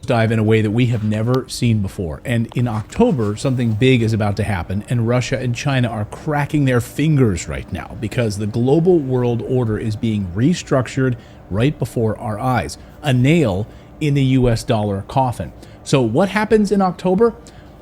dive in a way that we have never seen before. And in October, something big is about to happen, and Russia and China are cracking their fingers right now because the global world order is being restructured right before our eyes. A nail in the US dollar coffin. So what happens in October?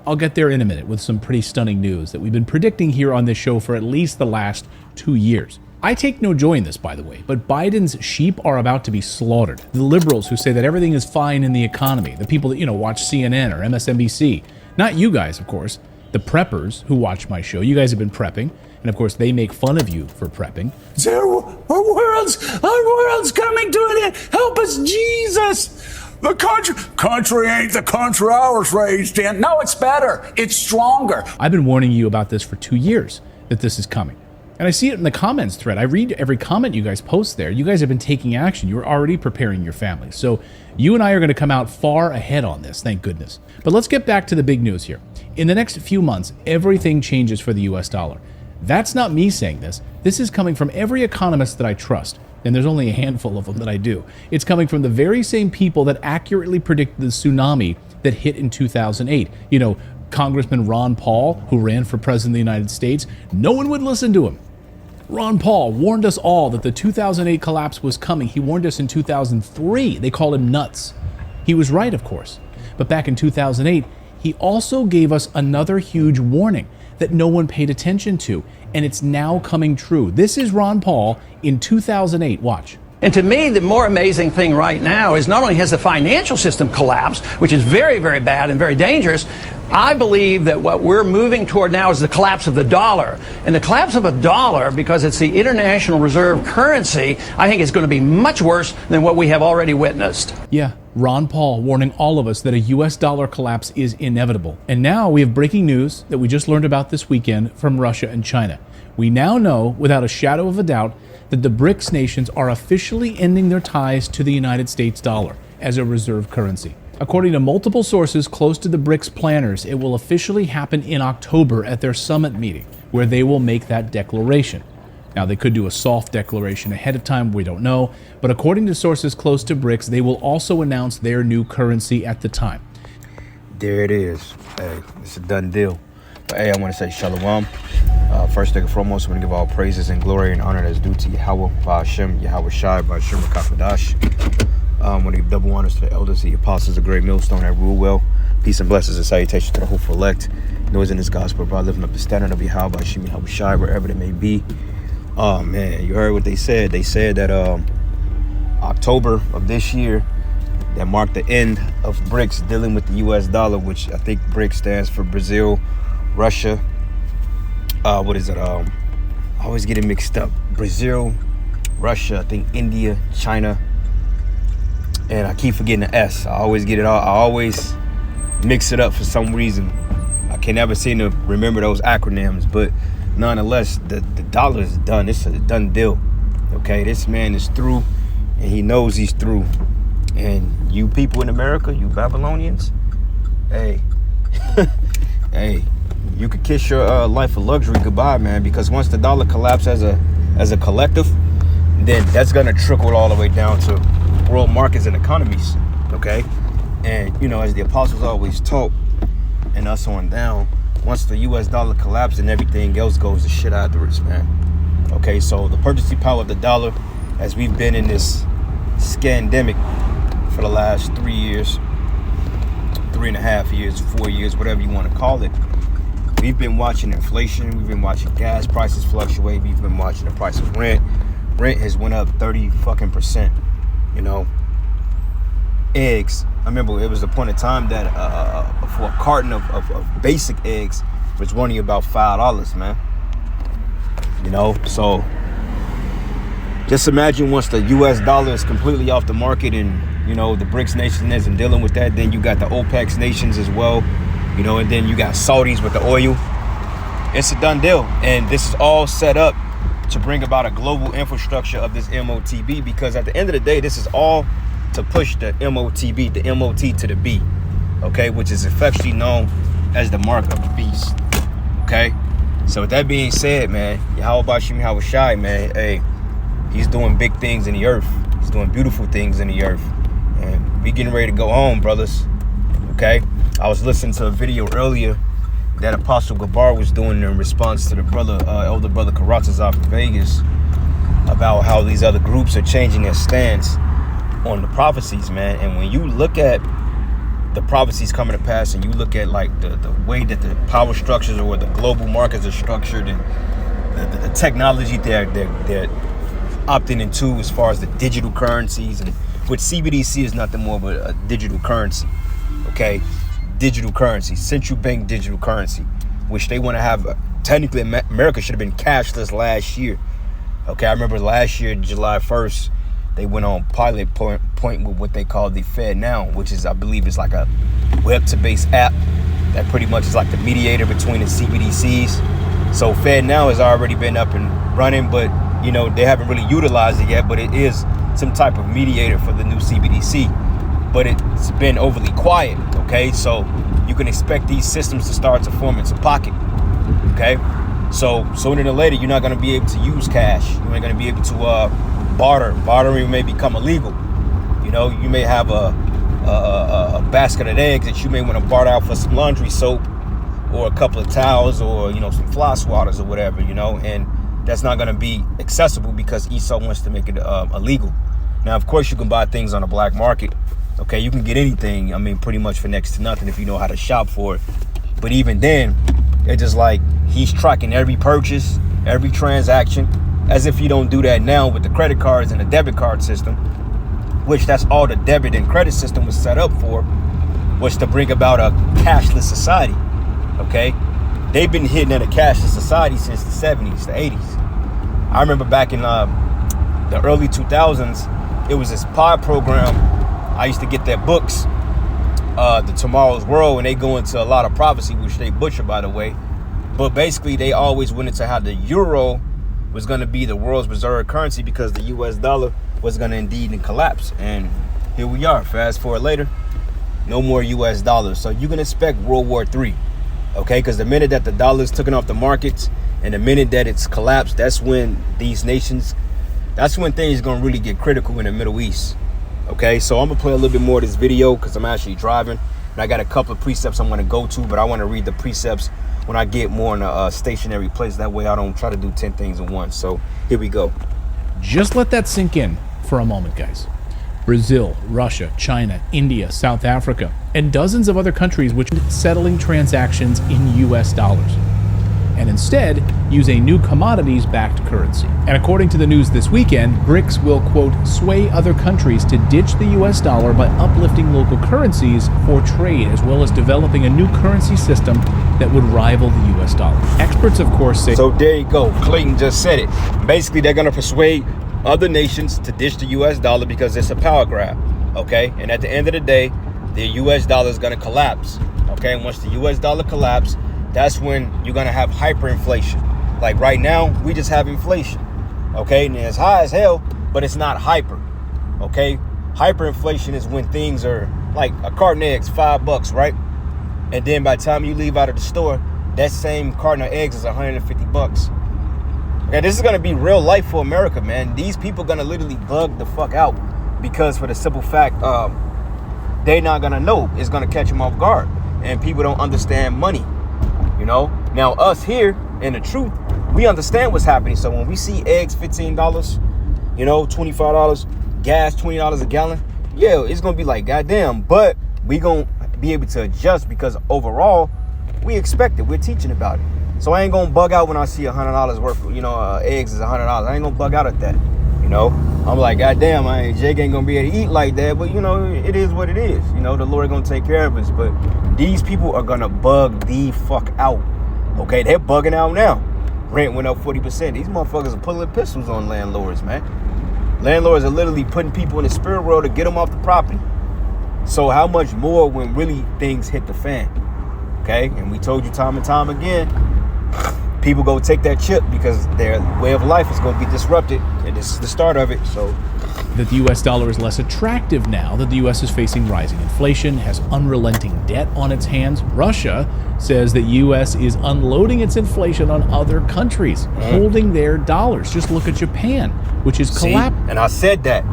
I'll get there in a minute with some pretty stunning news that we've been predicting here on this show for at least the last 2 years. I take no joy in this, by the way, but Biden's sheep are about to be slaughtered. The liberals who say that everything is fine in the economy, the people that, watch CNN or MSNBC, not you guys, of course, the preppers who watch my show. You guys have been prepping, and of course they make fun of you for prepping. Our world's coming to an end. Help us, Jesus. The country ain't the country I was raised in. No, it's better. It's stronger. I've been warning you about this for 2 years, that this is coming. And I see it in the comments thread. I read every comment you guys post there. You guys have been taking action. You're already preparing your family. So you and I are going to come out far ahead on this, thank goodness. But let's get back to the big news here. In the next few months, everything changes for the US dollar. That's not me saying this. This is coming from every economist that I trust. And there's only a handful of them that I do. It's coming from the very same people that accurately predicted the tsunami that hit in 2008. Congressman Ron Paul, who ran for president of the United States, no one would listen to him. Ron Paul warned us all that the 2008 collapse was coming. He warned us in 2003. They called him nuts. He was right, of course. But back in 2008, he also gave us another huge warning that no one paid attention to, and it's now coming true. This is Ron Paul in 2008. Watch. And to me, the more amazing thing right now is not only has the financial system collapsed, which is very, very bad and very dangerous, I believe that what we're moving toward now is the collapse of the dollar. And the collapse of a dollar, because it's the international reserve currency, I think is going to be much worse than what we have already witnessed. Yeah, Ron Paul warning all of us that a US dollar collapse is inevitable. And now we have breaking news that we just learned about this weekend from Russia and China. We now know, without a shadow of a doubt, that the BRICS nations are officially ending their ties to the United States dollar as a reserve currency. According to multiple sources close to the BRICS planners, it will officially happen in October at their summit meeting, where they will make that declaration. Now, they could do a soft declaration ahead of time, we don't know, but according to sources close to BRICS, they will also announce their new currency at the time. There it is. Hey, it's a done deal. But hey, I want to say shalom. First and foremost, I want to give all praises and glory and honor that's due to Yahweh, Ba'ashem, Yahweh Shai, Ba'ashem, Rakafadash. I want to give double honors to the elders, the apostles, the great millstone that rule well. Peace and blessings and salutations to the hopeful elect. Noise in this gospel, bro, lifting up the standard of Yahweh, Ba'ashem, Yahweh Shai, wherever it may be. Oh, man, you heard what they said. They said that October of this year, that marked the end of BRICS dealing with the US dollar, which I think BRICS stands for Brazil, Russia. What is it? I always get it mixed up. Brazil, Russia, I think India, China, and I keep forgetting the S. I always get it all. I always mix it up for some reason. I can never seem to remember those acronyms, but nonetheless, the dollar is done. It's a done deal. Okay, this man is through, and he knows he's through. And you people in America, you Babylonians, hey, hey, you could kiss your life of luxury goodbye, man, because once the dollar collapses as a collective, then that's gonna trickle all the way down to world markets and economies, okay? And as the apostles always taught, and us on down, once the US dollar collapses and everything else goes to shit afterwards, man. Okay, so the purchasing power of the dollar, as we've been in this scandemic for the last 3 years, 3.5 years, 4 years, whatever you want to call it. We've been watching inflation. We've been watching gas prices fluctuate. We've been watching the price of rent. Rent has went up 30%. Eggs. I remember it was a point in time that for a carton of basic eggs was running about $5, man. So just imagine once the US dollar is completely off the market and the BRICS nation isn't dealing with that, then you got the OPEC nations as well, and then you got Saudis with the oil. It's a done deal. And this is all set up to bring about a global infrastructure of this MOTB, because at the end of the day, this is all to push the MOTB, the MOT to the B, okay, which is affectionately known as the mark of the beast, okay? So with that being said, man, Yahweh Ba'ashem, Yahweh Shai, man, hey, he's doing big things in the earth. He's doing beautiful things in the earth. And we getting ready to go home, brothers. okay? I was listening to a video earlier that Apostle Gabar was doing in response to the brother, elder brother Karatazar from Vegas, about how these other groups are changing their stance on the prophecies, man. And when you look at the prophecies coming to pass, and you look at like the way that the power structures or the global markets are structured, and the technology they're opting into as far as the digital currencies, and which CBDC is nothing more but a digital currency, okay? Digital currency, central bank digital currency, which they want to have. Technically, America should have been cashless last year, okay? I remember last year, July 1st, they went on pilot point with what they call the Fed Now, which is, I believe, is like a web-to-base app that pretty much is like the mediator between the CBDCs. So Fed Now has already been up and running, but you know, they haven't really utilized it yet, but it is some type of mediator for the new CBDC. But it's been overly quiet, okay? So you can expect these systems to start to form into pocket, okay? So sooner than later, you're not gonna be able to use cash. You ain't gonna be able to barter. Bartering may become illegal. You know, you may have a basket of eggs that you may want to barter out for some laundry soap or a couple of towels or, you know, some fly swatters or whatever, you know, and that's not going to be accessible because Esau wants to make it illegal. Now, of course, you can buy things on the black market. Okay, you can get anything, I mean, pretty much for next to nothing if you know how to shop for it. But even then, it's just like he's tracking every purchase, every transaction, as if you don't do that now with the credit cards and the debit card system, which that's all the debit and credit system was set up for, was to bring about a cashless society, okay? They've been hitting at a cashless society since the 70s, the 80s. I remember back in the early 2000s, it was this pod program. I used to get their books, the Tomorrow's World, and they go into a lot of prophecy, which they butcher, by the way. But basically, they always went into how the euro was going to be the world's reserve currency because the US dollar was going to indeed collapse. And here we are, fast forward later, no more US dollars. So you can expect World War III, okay? Because the minute that the dollar is taken off the markets and the minute that it's collapsed, that's when these nations, that's when things are going to really get critical in the Middle East, okay? So I'm going to play a little bit more of this video because I'm actually driving. And I got a couple of precepts I'm going to go to, but I want to read the precepts when I get more in a stationary place. That way I don't try to do 10 things at once. So here we go. Just let that sink in for a moment, guys. Brazil, Russia, China, India, South Africa, and dozens of other countries which are settling transactions in US dollars, and instead use a new commodities-backed currency. And according to the news this weekend, BRICS will, quote, sway other countries to ditch the US dollar by uplifting local currencies for trade, as well as developing a new currency system that would rival the US dollar. Experts, of course, say... So there you go. Clayton just said it. Basically, they're going to persuade other nations to ditch the US dollar because it's a power grab, okay? And at the end of the day, the US dollar is going to collapse, okay? And once the US dollar collapses, that's when you're going to have hyperinflation. Like right now, we just have inflation, okay? And it's high as hell, but it's not hyper, okay? Hyperinflation is when things are like a carton of eggs, $5, right? And then by the time you leave out of the store, that same carton of eggs is $150. Okay, this is going to be real life for America, man. These people are going to literally bug the fuck out because for the simple fact, they're not going to know. It's going to catch them off guard. And people don't understand money, you know? Now, us here, in the truth, we understand what's happening. So when we see eggs $15, you know, $25, gas $20 a gallon, yeah, it's going to be like, goddamn. But we going to be able to adjust because overall, we expect it. We're teaching about it. So I ain't gonna bug out when I see $100 worth, you know, eggs is $100. I ain't gonna bug out at that, you know. I'm like, goddamn, Jake ain't gonna be able to eat like that, but you know, it is what it is. You know, the Lord gonna take care of us. But these people are gonna bug the fuck out. Okay, they're bugging out now. Rent went up 40%. These motherfuckers are pulling pistols on landlords, man. Landlords are literally putting people in the spirit world to get them off the property. So how much more when really things hit the fan? Okay, and we told you time and time again, people go take that chip because their way of life is going to be disrupted, and this is the start of it. So that the US dollar is less attractive now that the US is facing rising inflation, has unrelenting debt on its hands. Russia says that US is unloading its inflation on other countries, holding their dollars. Just look at Japan, which is collapsing. And I said that.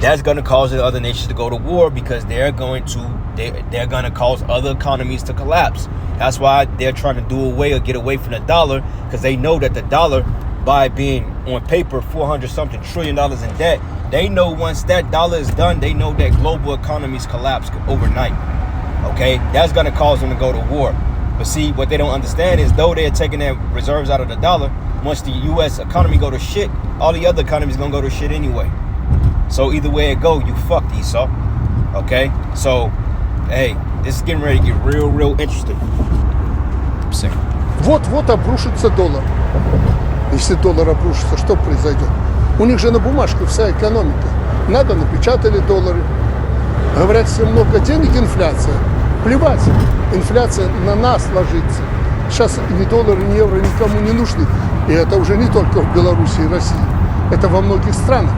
that's going to cause the other nations to go to war because they're going to cause other economies to collapse. That's why they're trying to do away or get away from the dollar, because they know that the dollar, by being on paper $400-something trillion in debt, they know once that dollar is done, they know that global economies collapse overnight. Okay, that's going to cause them to go to war. But see, what they don't understand is, though they're taking their reserves out of the dollar, once the U.S. economy go to shit, all the other economies going to go to shit anyway. So either way it go, you fucked, Esau. Okay? So, hey, this is getting ready to get real interesting. Sing. Вот-вот обрушится доллар. Если доллар обрушится, что произойдет? У них же на бумажке вся экономика. Надо, напечатали доллары. Говорят, если много денег, инфляция. Плевать, инфляция на нас ложится. Сейчас ни доллары, ни евро никому не нужны. И это уже не только в Беларуси и России. Это во многих странах.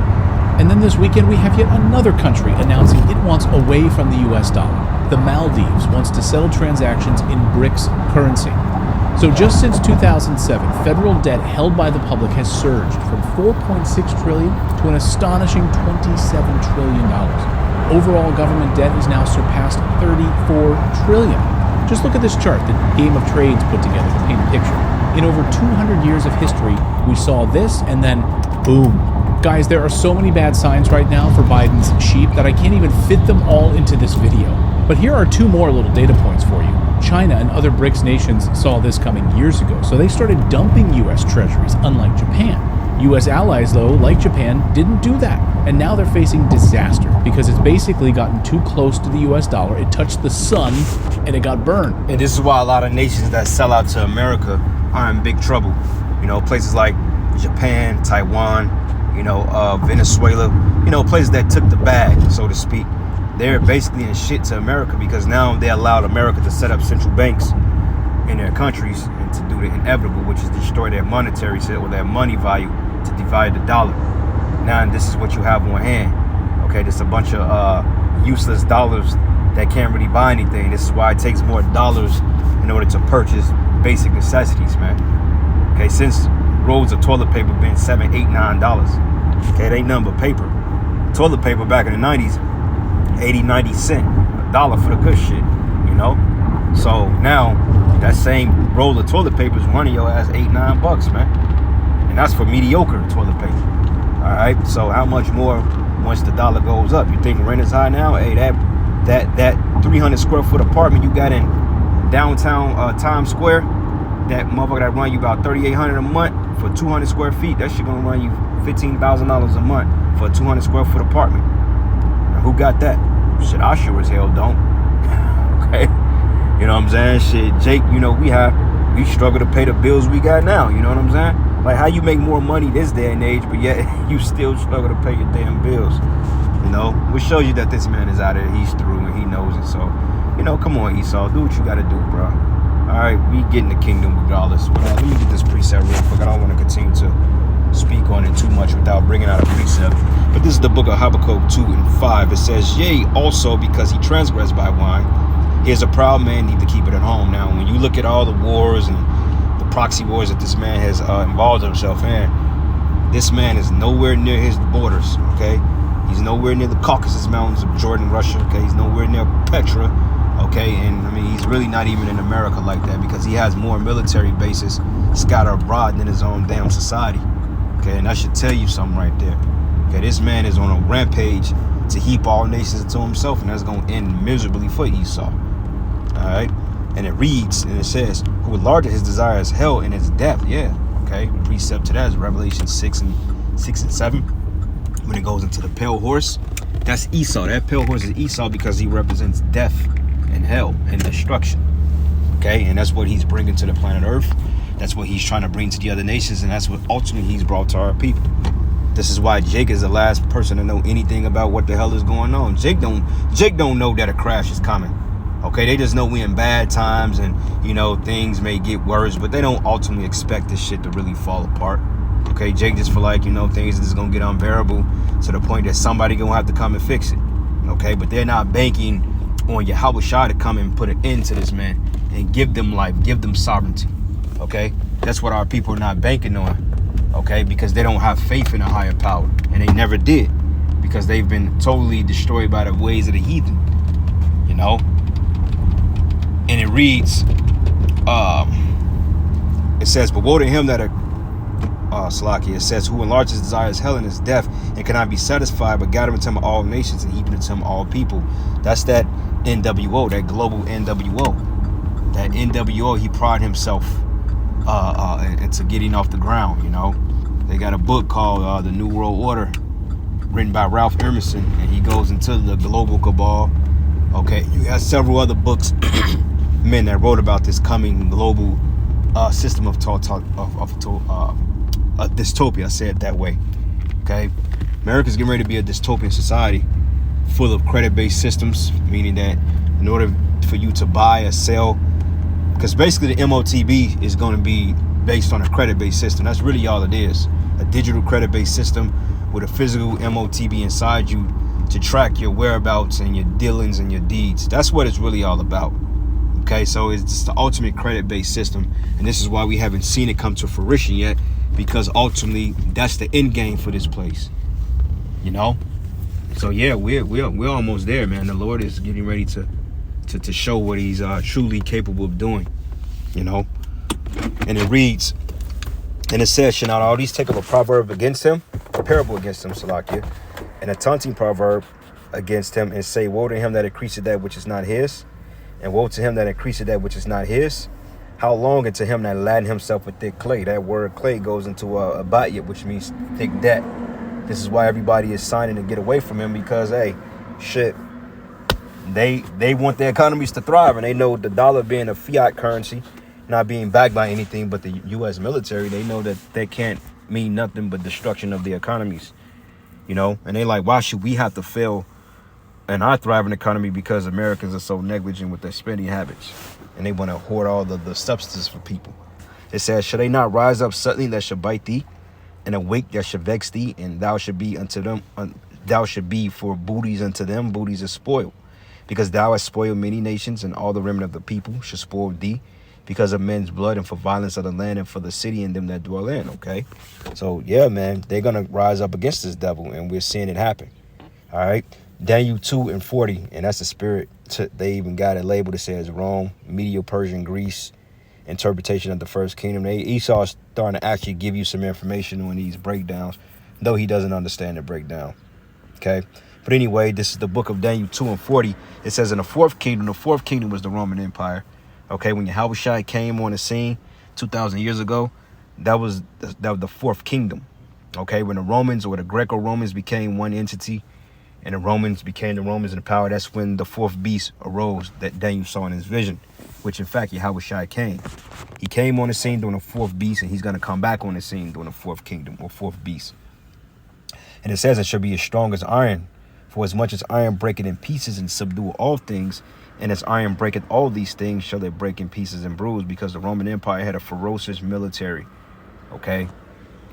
And then this weekend, we have yet another country announcing it wants away from the US dollar. The Maldives wants to settle transactions in BRICS currency. So just since 2007, federal debt held by the public has surged from $4.6 trillion to an astonishing $27 trillion. Overall government debt is now surpassed $34 trillion. Just look at this chart that Game of Trades put together to paint a picture. In over 200 years of history, we saw this and then boom. Guys, there are so many bad signs right now for Biden's sheep that I can't even fit them all into this video. But here are two more little data points for you. China and other BRICS nations saw this coming years ago, so they started dumping U.S. treasuries, unlike Japan. U.S. allies, though, like Japan, didn't do that. And now they're facing disaster because it's basically gotten too close to the U.S. dollar. It touched the sun and it got burned. And this is why a lot of nations that sell out to America are in big trouble. You know, places like Japan, Taiwan, Venezuela, places that took the bag, so to speak. They're basically in shit to America because now they allowed America to set up central banks in their countries and to do the inevitable, which is destroy their monetary or their money value to divide the dollar. Now this is what you have on hand. Okay, there's a bunch of useless dollars that can't really buy anything. This is why it takes more dollars in order to purchase basic necessities, man. Okay, since rolls of toilet paper been $7, $8, $9. Okay, it ain't nothing but paper. Toilet paper back in the 90s, 80, 90 cents, $1 for the good shit, So now that same roll of toilet paper is running your ass $8, $9, man. And that's for mediocre toilet paper. All right, so how much more once the dollar goes up? You think rent is high now? Hey, that 300 square foot apartment you got in downtown Times Square, that motherfucker that run you about $3,800 a month for 200 square feet, that shit gonna run you $15,000 a month for a 200 square foot apartment. Now, who got that? Shit, I sure as hell don't. Okay, you know what I'm saying? Shit, Jake, we struggle to pay the bills we got now. You know what I'm saying? Like, how you make more money this day and age, but yet you still struggle to pay your damn bills. Which shows you that this man is out there, he's through, and he knows it. So, come on, Esau, do what you gotta do, bro. All right, we get in the kingdom regardless. Let me get this precept real quick. I don't want to continue to speak on it too much without bringing out a precept. But this is the book of Habakkuk 2 and 5. It says, yea, also because he transgressed by wine, he is a proud man, need to keep it at home. Now, when you look at all the wars and the proxy wars that this man has involved himself in, this man is nowhere near his borders, okay? He's nowhere near the Caucasus Mountains of Jordan, Russia, okay? He's nowhere near Petra, okay? And, he's really not even in America like that because he has more military bases scattered abroad than his own damn society, okay? And that should tell you something right there. Okay, this man is on a rampage to heap all nations to himself, and that's going to end miserably for Esau. All right, and it reads, and it says, who enlarged his desire is hell in its depth. Yeah, okay, precept to that is Revelation 6 and 7. When it goes into the pale horse, that's Esau. That pale horse is Esau because he represents death and hell and destruction. Okay, and that's what he's bringing to the planet Earth. That's what he's trying to bring to the other nations, and that's what ultimately he's brought to our people. This is why Jake is the last person to know anything about what the hell is going on. Jake don't know that a crash is coming. Okay, they just know we in bad times and, things may get worse, but they don't ultimately expect this shit to really fall apart. Okay, Jake just feel like, things are just going to get unbearable to the point that somebody going to have to come and fix it. Okay, but they're not banking on Yahweh Shah to come and put an end to this, man, and give them life, give them sovereignty. Okay, that's what our people are not banking on. Okay, because they don't have faith in a higher power, and they never did. because they've been totally destroyed by the ways of the heathen, you know. And it reads, it says, but woe to him that Salaki, it says, who enlarges desires hell and is deaf and cannot be satisfied, but gather into him all nations and heaping into him all people. That's that NWO, that global NWO. That NWO, he prided himself into getting off the ground, you know. They got a book called The New World Order, written by Ralph Emerson, and he goes into the global cabal. Okay, you got several other books, men that wrote about this coming global system of dystopia. I say it that way. Okay, America's getting ready to be a dystopian society full of credit-based systems, meaning that in order for you to buy or sell, because basically the MOTB is going to be based on a credit-based system. That's really all it is, a digital credit-based system with a physical MOTB inside you to track your whereabouts and your dealings and your deeds. That's what it's really all about. Okay, so it's just the ultimate credit-based system, and this is why we haven't seen it come to fruition yet, because ultimately that's the end game for this place, you know. So yeah, we're almost there, man. The Lord is getting ready to show what he's truly capable of doing, you know. And it reads, and it says, shall not all these take up a proverb against him, a parable against him, Salakia, and a taunting proverb against him, and say, woe to him that increaseth that which is not his, and woe to him that increaseth that which is not his. How long unto him that laden himself with thick clay? That word clay goes into a batyat, which means thick debt. This is why everybody is signing to get away from him, because hey, shit, they want their economies to thrive, and they know the dollar being a fiat currency, not being backed by anything but the U.S. military, they know that they can't mean nothing but destruction of the economies, you know. And they like, why should we have to fail in our thriving economy because Americans are so negligent with their spending habits, and they want to hoard all the substance for people. It says, shall they not rise up suddenly that shall bite thee, and awake that shall vex thee, and thou should be unto them, thou should be for booties unto them, booties of spoil, because thou hast spoiled many nations, and all the remnant of the people shall spoil thee, because of men's blood, and for violence of the land, and for the city and them that dwell in. Okay, so yeah, man, they're gonna rise up against this devil, and we're seeing it happen. All right, Daniel 2:40, and that's the spirit. They even got it labeled. It says Rome, Medio-Persian, Greece, interpretation of the first kingdom. Esau's starting to actually give you some information on these breakdowns, though he doesn't understand the breakdown. Okay, but anyway, this is the book of Daniel 2:40. It says in the fourth kingdom was the Roman Empire. Okay, when Yahushua came on the scene 2,000 years ago, that was the fourth kingdom. Okay, when the Romans or the Greco-Romans became one entity, and the Romans became the Romans in power, that's when the fourth beast arose that Daniel saw in his vision, which in fact Yahushua came. He came on the scene during the fourth beast, and he's going to come back on the scene during the fourth kingdom or fourth beast. And it says it shall be as strong as iron, for as much as iron breaketh in pieces and subdue all things, and as iron breaketh all these things, shall they break in pieces and bruise, because the Roman Empire had a ferocious military. Okay,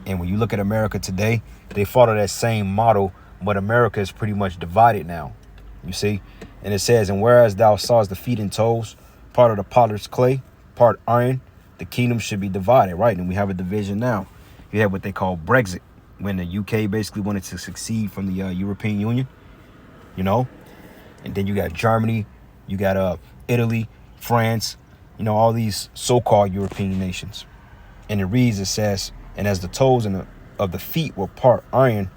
and when you look at America today, they follow that same model, but America is pretty much divided now, you see. And it says, and whereas thou sawest the feet and toes, part of the potter's clay, part iron, the kingdom should be divided, right? And we have a division now. You have what they call Brexit, when the UK basically wanted to succeed from the European Union, you know. And then you got Germany, you got Italy, France, you know, all these so-called European nations. And it reads, it says, and as the toes of the feet were part iron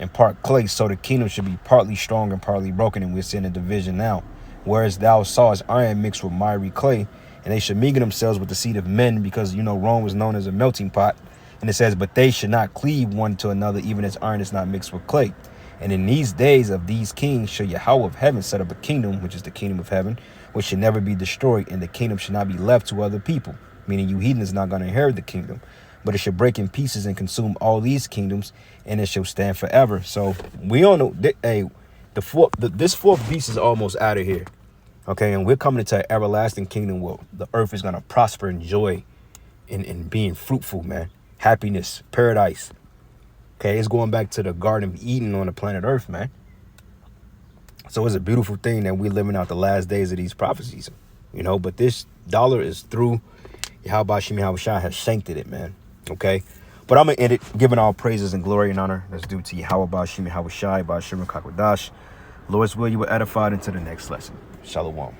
and part clay, so the kingdom should be partly strong and partly broken. And we're seeing a division now. Whereas thou sawest iron mixed with miry clay, and they should mingle themselves with the seed of men, because, you know, Rome was known as a melting pot. And it says, but they should not cleave one to another, even as iron is not mixed with clay. And in these days of these kings shall Yahweh of heaven set up a kingdom, which is the kingdom of heaven, which should never be destroyed, and the kingdom should not be left to other people. Meaning you heathen is not going to inherit the kingdom, but it should break in pieces and consume all these kingdoms, and it shall stand forever. So we all know, hey, this fourth beast is almost out of here. Okay, and we're coming into an everlasting kingdom where the earth is going to prosper in joy and being fruitful, man. Happiness, paradise. Okay, it's going back to the Garden of Eden on the planet Earth, man. So it's a beautiful thing that we're living out the last days of these prophecies, you know. But this dollar is through. Yahushua has sancted it, man. Okay, But I'm going to end it giving all praises and glory and honor that's due to Yahweh Ba'ashim, Yahweh Shai, Ba'ashim Kakwadash. Lord's will, you were edified into the next lesson. Shalom.